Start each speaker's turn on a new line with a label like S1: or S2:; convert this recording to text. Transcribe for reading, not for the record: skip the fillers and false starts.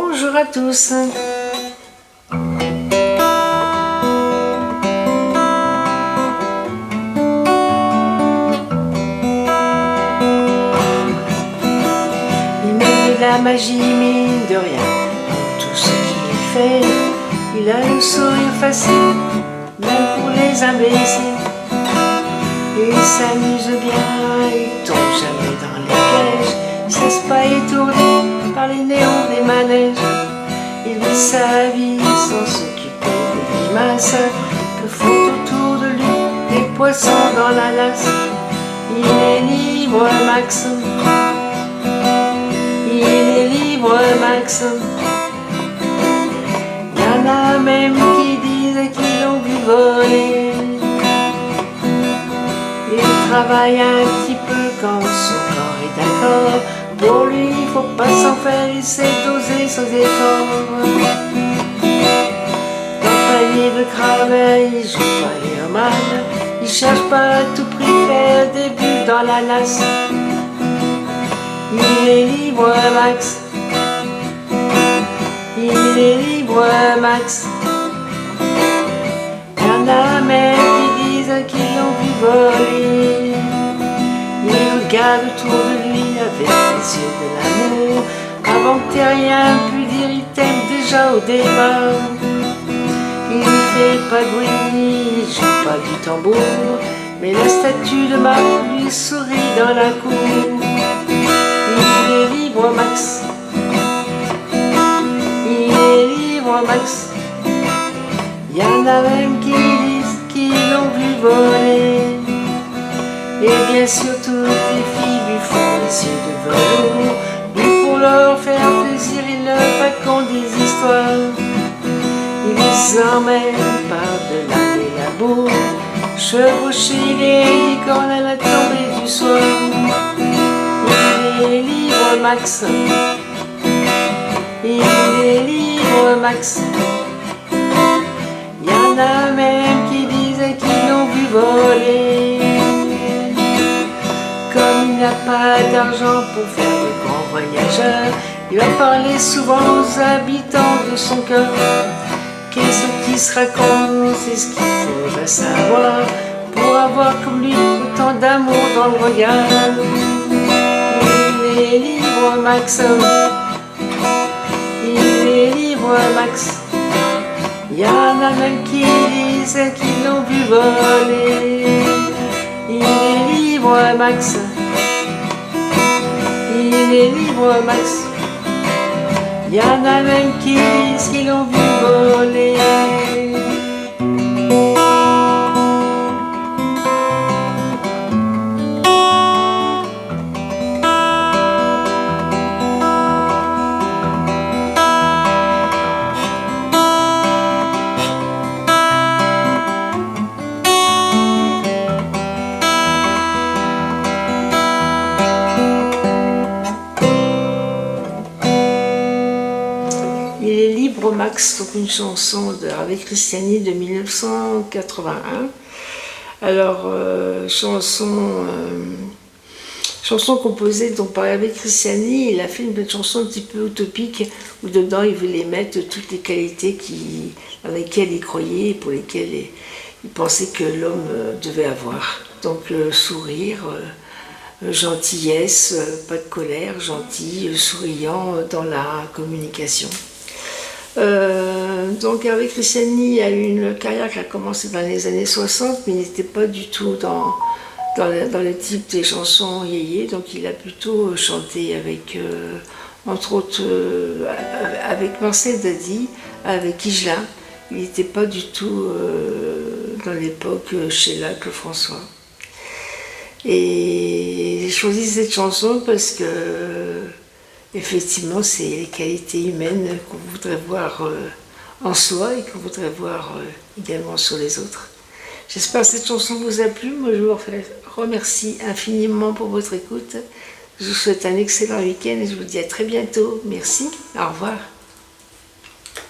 S1: Bonjour à tous. Il met de la magie, mine de rien, dans tout ce qu'il fait. Il a le sourire facile, même pour les imbéciles. Il s'amuse bien, il tombe jamais dans les pièges. Il ne se laisse pas étourdir par les néons des manèges. Il vit sa vie sans s'occuper des grimaces que font autour de lui les poissons dans la nasse. Il est libre, Max. Il est libre, Max. Il y en a même qui disent qu'ils l'ont vu voler. Il travaille un petit peu quand son corps est d'accord. Pour lui, il faut pas s'en faire, il sait doser ses efforts. Dans le panier de Craven, il joue pas les hommages. Il cherche pas à tout prix faire des bulles dans la nasse. Il est libre, Max. Il est libre, Max. Il y en a même qui disent qu'ils l'ont vu voler. Il regarde autour de lui avec les yeux de l'amour. Avant que t'aies rien pu dire, il t'aime déjà au départ. Il ne fait pas de bruit, il joue pas du tambour, mais la statue de Marc lui sourit dans la cour. Il est libre, Max. Il est libre, Max. Il y en a même qui disent qu'ils l'ont vu voler. Et bien sûr toutes les filles lui font les yeux de velours. Mais pour leur faire plaisir, il ne raconte des histoires. Il les emmène par-delà les labours, chevaucher les licornes à la tombée du soir. Il est libre, Max. Il est libre, Max. Il y en a même qui disent qu'ils l'ont vu voler. Comme il n'a pas d'argent pour faire de grands voyageurs, il va parler souvent aux habitants de son cœur. Qu'est-ce qui se raconte, c'est ce qu'il faudrait savoir pour avoir comme lui autant d'amour dans le regard. Il est libre, Max. Il est libre, Max. Il y en a même qui disent qu'ils l'ont vu voler. Il est libre, Max. Il est libre, Max. Il y en a même qui disent qu'ils l'ont vu voler. Il est libre, Max, donc une chanson d'Harvey Christiani de 1981. Alors, chanson composée donc par Harvey Christiani. Il a fait une chanson un petit peu utopique où dedans il voulait mettre toutes les qualités dans lesquelles il croyait et pour lesquelles il pensait que l'homme devait avoir. Donc sourire, gentillesse, pas de colère, gentil, souriant dans la communication. Donc Harvey Christiani a eu une carrière qui a commencé dans les années 60, mais il n'était pas du tout dans le type des chansons yéyé, donc il a plutôt chanté avec, entre autres, avec Marcel Dady, avec Higelin. Il n'était pas du tout dans l'époque Sheila que François. Et j'ai choisi cette chanson parce que effectivement, c'est les qualités humaines qu'on voudrait voir en soi et qu'on voudrait voir également sur les autres. J'espère que cette chanson vous a plu. Moi, je vous remercie infiniment pour votre écoute. Je vous souhaite un excellent week-end et je vous dis à très bientôt. Merci, au revoir.